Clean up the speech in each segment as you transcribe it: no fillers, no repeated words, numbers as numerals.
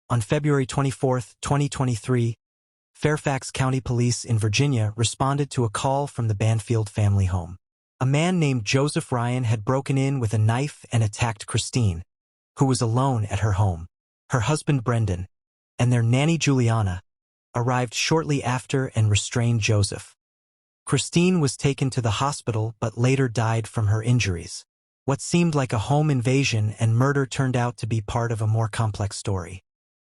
On February 24, 2023, Fairfax County Police in Virginia responded to a call from the Banfield family home. A man named Joseph Ryan had broken in with a knife and attacked Christine, who was alone at her home. Her husband Brendan, and their nanny Juliana, arrived shortly after and restrained Joseph. Christine was taken to the hospital but later died from her injuries. What seemed like a home invasion and murder turned out to be part of a more complex story.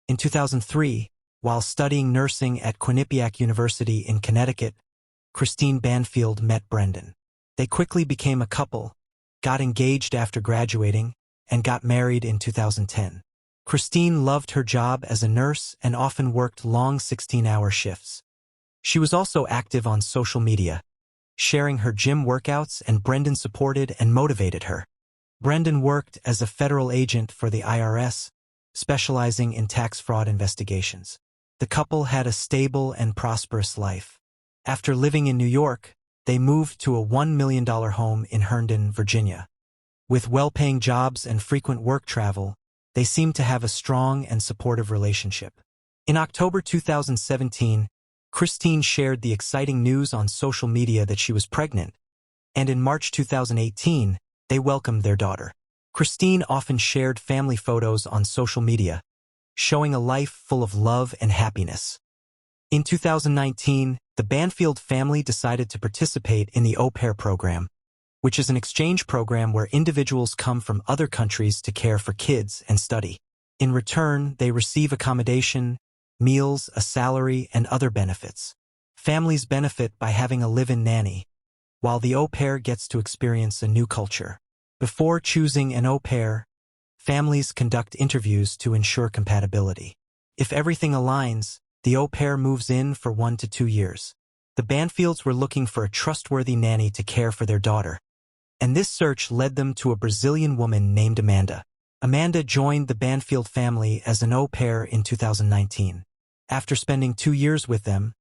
In 2003, while studying nursing at Quinnipiac University in Connecticut, Christine Banfield met Brendan. They quickly became a couple, got engaged after graduating, and got married in 2010. Christine loved her job as a nurse and often worked long 16-hour shifts. She was also active on social media, sharing her gym workouts, and Brendan supported and motivated her. Brendan worked as a federal agent for the IRS, specializing in tax fraud investigations. The couple had a stable and prosperous life. After living in New York, they moved to a $1 million home in Herndon, Virginia. With well-paying jobs and frequent work travel, they seemed to have a strong and supportive relationship. In October 2017, Christine shared the exciting news on social media that she was pregnant, and in March 2018, they welcomed their daughter. Christine often shared family photos on social media, showing a life full of love and happiness. In 2019, the Banfield family decided to participate in the aupair program, which is an exchange program where individuals come from other countries to care for kids and study. In return, they receive accommodation, meals, a salary, and other benefits. Families benefit by having a live-in nanny, while the au pair gets to experience a new culture. Before choosing an au pair, families conduct interviews to ensure compatibility. If everything aligns, the au pair moves in for 1 to 2 years. The Banfields were looking for a trustworthy nanny to care for their daughter, and this search led them to a Brazilian woman named Amanda. Amanda joined the Banfield family as an au pair in 2019. After spending 2 years with them,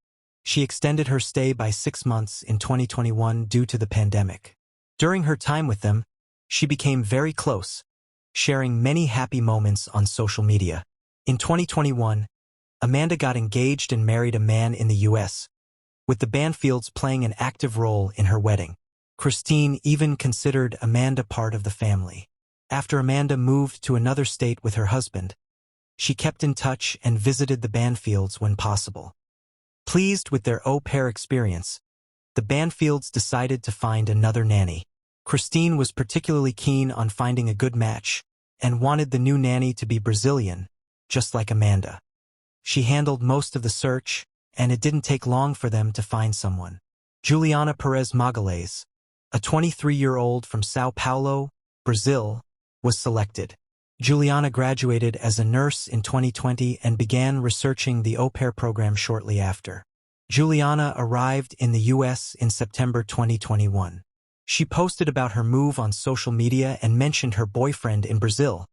she extended her stay by 6 months in 2021 due to the pandemic. During her time with them, she became very close, sharing many happy moments on social media. In 2021, Amanda got engaged and married a man in the U.S., with the Banfields playing an active role in her wedding. Christine even considered Amanda part of the family. After Amanda moved to another state with her husband, she kept in touch and visited the Banfields when possible. Pleased with their au pair experience, the Banfields decided to find another nanny. Christine was particularly keen on finding a good match and wanted the new nanny to be Brazilian, just like Amanda. She handled most of the search, and it didn't take long for them to find someone. Juliana Perez Magalhães, a 23-year-old from São Paulo, Brazil, was selected. Juliana graduated as a nurse in 2020 and began researching the au pair program shortly after. Juliana arrived in the U.S. in September 2021. She posted about her move on social media and mentioned her boyfriend in Brazil,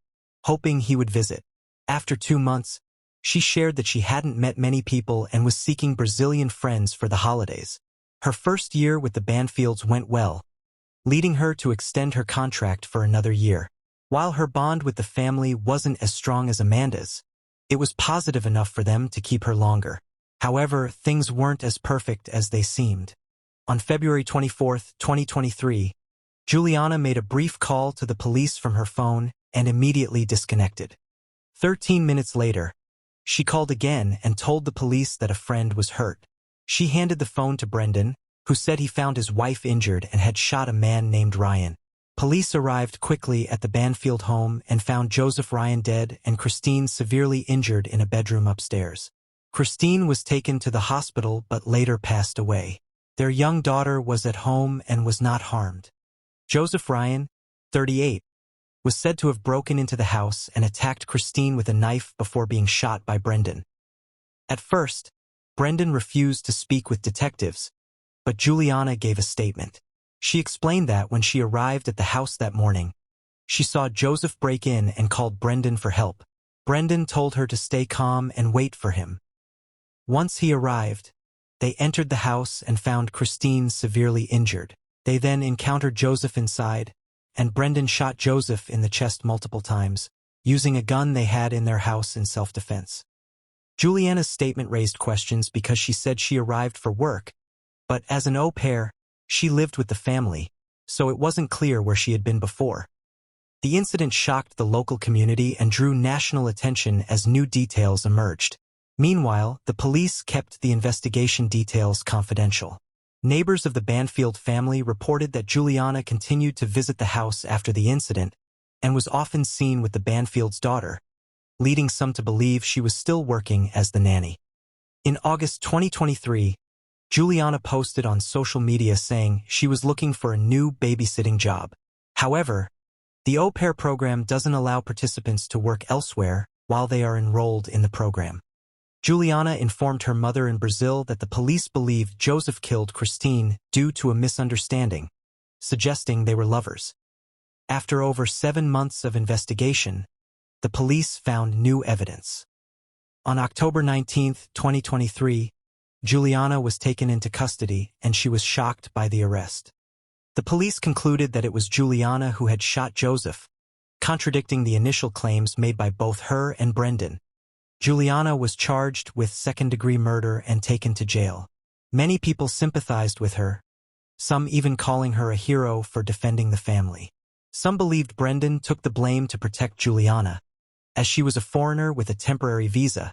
hoping he would visit. After 2 months, she shared that she hadn't met many people and was seeking Brazilian friends for the holidays. Her first year with the Banfields went well, leading her to extend her contract for another year. While her bond with the family wasn't as strong as Amanda's, it was positive enough for them to keep her longer. However, things weren't as perfect as they seemed. On February 24, 2023, Juliana made a brief call to the police from her phone and immediately disconnected. 13 minutes later, she called again and told the police that a friend was hurt. She handed the phone to Brendan, who said he found his wife injured and had shot a man named Ryan. Police arrived quickly at the Banfield home and found Joseph Ryan dead and Christine severely injured in a bedroom upstairs. Christine was taken to the hospital but later passed away. Their young daughter was at home and was not harmed. Joseph Ryan, 38, was said to have broken into the house and attacked Christine with a knife before being shot by Brendan. At first, Brendan refused to speak with detectives, but Juliana gave a statement. She explained that when she arrived at the house that morning, she saw Joseph break in and called Brendan for help. Brendan told her to stay calm and wait for him. Once he arrived, they entered the house and found Christine severely injured. They then encountered Joseph inside, and Brendan shot Joseph in the chest multiple times, using a gun they had in their house in self-defense. Juliana's statement raised questions because she said she arrived for work, but as an au pair, she lived with the family, so it wasn't clear where she had been before. The incident shocked the local community and drew national attention as new details emerged. Meanwhile, the police kept the investigation details confidential. Neighbors of the Banfield family reported that Juliana continued to visit the house after the incident and was often seen with the Banfield's daughter, leading some to believe she was still working as the nanny. In August 2023, Juliana posted on social media saying she was looking for a new babysitting job. However, the au pair program doesn't allow participants to work elsewhere while they are enrolled in the program. Juliana informed her mother in Brazil that the police believed Joseph killed Christine due to a misunderstanding, suggesting they were lovers. After over 7 months of investigation, the police found new evidence. On October 19, 2023, Juliana was taken into custody and she was shocked by the arrest. The police concluded that it was Juliana who had shot Joseph, contradicting the initial claims made by both her and Brendan. Juliana was charged with second-degree murder and taken to jail. Many people sympathized with her, some even calling her a hero for defending the family. Some believed Brendan took the blame to protect Juliana, as she was a foreigner with a temporary visa,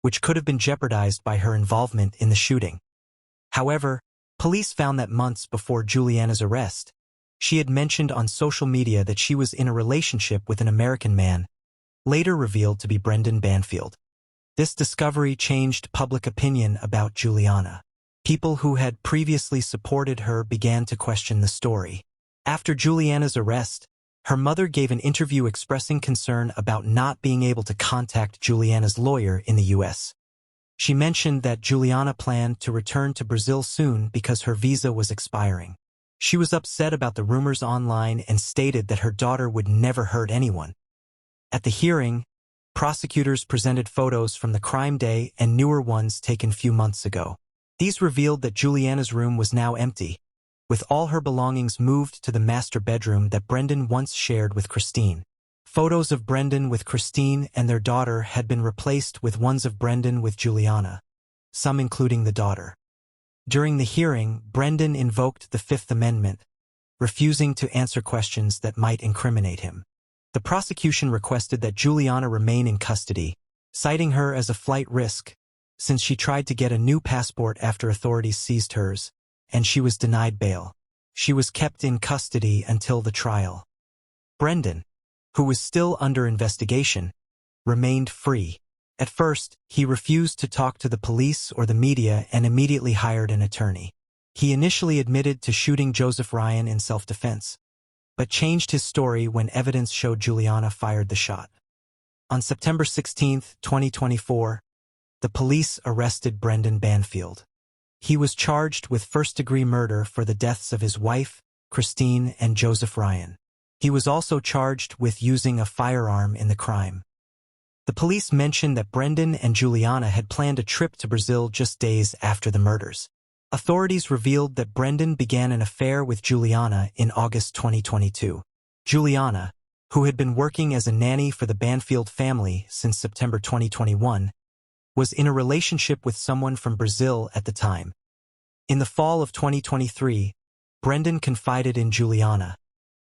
which could have been jeopardized by her involvement in the shooting. However, police found that months before Juliana's arrest, she had mentioned on social media that she was in a relationship with an American man, later revealed to be Brendan Banfield. This discovery changed public opinion about Juliana. People who had previously supported her began to question the story. After Juliana's arrest, her mother gave an interview expressing concern about not being able to contact Juliana's lawyer in the U.S. She mentioned that Juliana planned to return to Brazil soon because her visa was expiring. She was upset about the rumors online and stated that her daughter would never hurt anyone. At the hearing, prosecutors presented photos from the crime day and newer ones taken few months ago. These revealed that Juliana's room was now empty, with all her belongings moved to the master bedroom that Brendan once shared with Christine. Photos of Brendan with Christine and their daughter had been replaced with ones of Brendan with Juliana, some including the daughter. During the hearing, Brendan invoked the Fifth Amendment, refusing to answer questions that might incriminate him. The prosecution requested that Juliana remain in custody, citing her as a flight risk, since she tried to get a new passport after authorities seized hers, and she was denied bail. She was kept in custody until the trial. Brendan, who was still under investigation, remained free. At first, he refused to talk to the police or the media and immediately hired an attorney. He initially admitted to shooting Joseph Ryan in self-defense, but changed his story when evidence showed Juliana fired the shot. On September 16, 2024, the police arrested Brendan Banfield. He was charged with first-degree murder for the deaths of his wife, Christine, and Joseph Ryan. He was also charged with using a firearm in the crime. The police mentioned that Brendan and Juliana had planned a trip to Brazil just days after the murders. Authorities revealed that Brendan began an affair with Juliana in August 2022. Juliana, who had been working as a nanny for the Banfield family since September 2021, was in a relationship with someone from Brazil at the time. In the fall of 2023, Brendan confided in Juliana,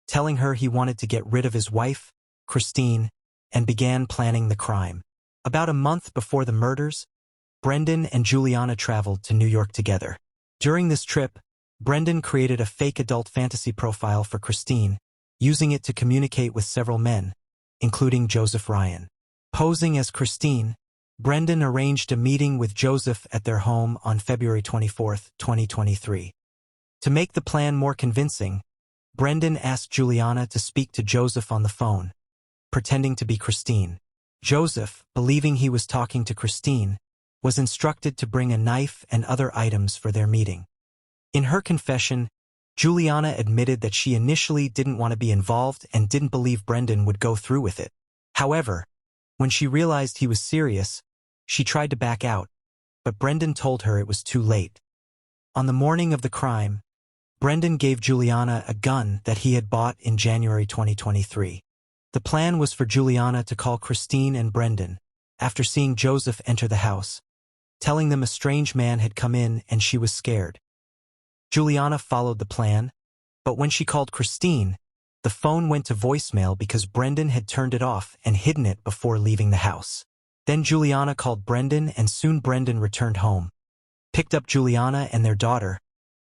telling her he wanted to get rid of his wife, Christine, and began planning the crime. About a month before the murders, Brendan and Juliana traveled to New York together. During this trip, Brendan created a fake adult fantasy profile for Christine, using it to communicate with several men, including Joseph Ryan. Posing as Christine, Brendan arranged a meeting with Joseph at their home on February 24, 2023. To make the plan more convincing, Brendan asked Juliana to speak to Joseph on the phone, pretending to be Christine. Joseph, believing he was talking to Christine, was instructed to bring a knife and other items for their meeting. In her confession, Juliana admitted that she initially didn't want to be involved and didn't believe Brendan would go through with it. However, when she realized he was serious, she tried to back out, but Brendan told her it was too late. On the morning of the crime, Brendan gave Juliana a gun that he had bought in January 2023. The plan was for Juliana to call Christine and Brendan, after seeing Joseph enter the house, telling them a strange man had come in and she was scared. Juliana followed the plan, but when she called Christine, the phone went to voicemail because Brendan had turned it off and hidden it before leaving the house. Then Juliana called Brendan and soon Brendan returned home, picked up Juliana and their daughter,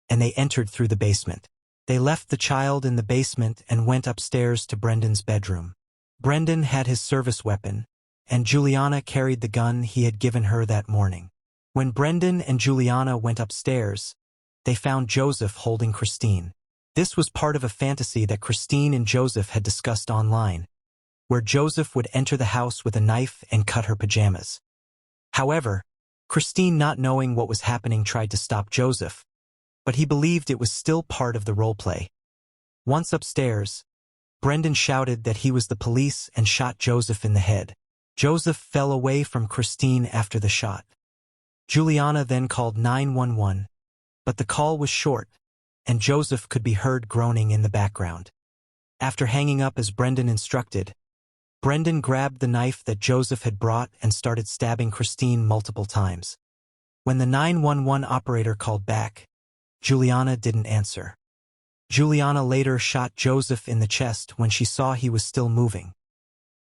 and they entered through the basement. They left the child in the basement and went upstairs to Brendan's bedroom. Brendan had his service weapon, and Juliana carried the gun he had given her that morning. When Brendan and Juliana went upstairs, they found Joseph holding Christine. This was part of a fantasy that Christine and Joseph had discussed online, where Joseph would enter the house with a knife and cut her pajamas. However, Christine, not knowing what was happening, tried to stop Joseph, but he believed it was still part of the roleplay. Once upstairs, Brendan shouted that he was the police and shot Joseph in the head. Joseph fell away from Christine after the shot. Juliana then called 911, but the call was short, and Joseph could be heard groaning in the background. After hanging up as Brendan instructed, Brendan grabbed the knife that Joseph had brought and started stabbing Christine multiple times. When the 911 operator called back, Juliana didn't answer. Juliana later shot Joseph in the chest when she saw he was still moving.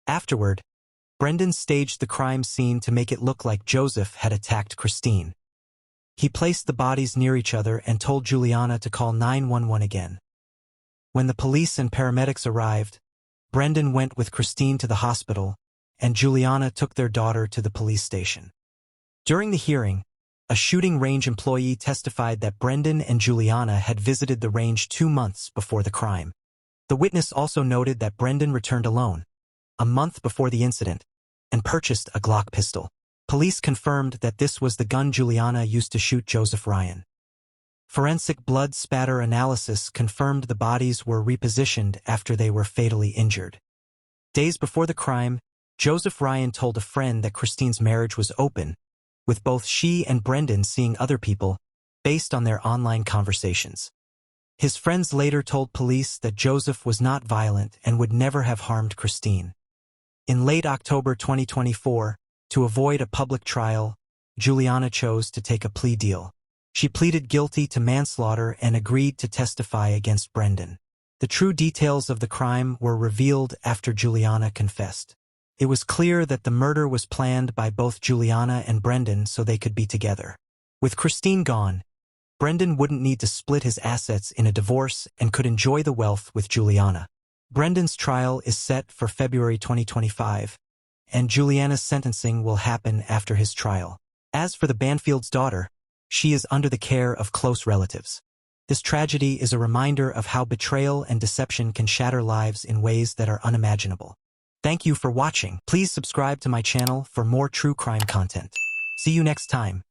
Afterward, Brendan staged the crime scene to make it look like Joseph had attacked Christine. He placed the bodies near each other and told Juliana to call 911 again. When the police and paramedics arrived, Brendan went with Christine to the hospital, and Juliana took their daughter to the police station. During the hearing, a shooting range employee testified that Brendan and Juliana had visited the range 2 months before the crime. The witness also noted that Brendan returned alone, a month before the incident, and purchased a Glock pistol. Police confirmed that this was the gun Juliana used to shoot Joseph Ryan. Forensic blood spatter analysis confirmed the bodies were repositioned after they were fatally injured. Days before the crime, Joseph Ryan told a friend that Christine's marriage was open, with both she and Brendan seeing other people, based on their online conversations. His friends later told police that Joseph was not violent and would never have harmed Christine. In late October 2024, to avoid a public trial, Juliana chose to take a plea deal. She pleaded guilty to manslaughter and agreed to testify against Brendan. The true details of the crime were revealed after Juliana confessed. It was clear that the murder was planned by both Juliana and Brendan so they could be together. With Christine gone, Brendan wouldn't need to split his assets in a divorce and could enjoy the wealth with Juliana. Brendan's trial is set for February 2025, and Juliana's sentencing will happen after his trial. As for the Banfield's daughter, she is under the care of close relatives. This tragedy is a reminder of how betrayal and deception can shatter lives in ways that are unimaginable. Thank you for watching. Please subscribe to my channel for more true crime content. See you next time.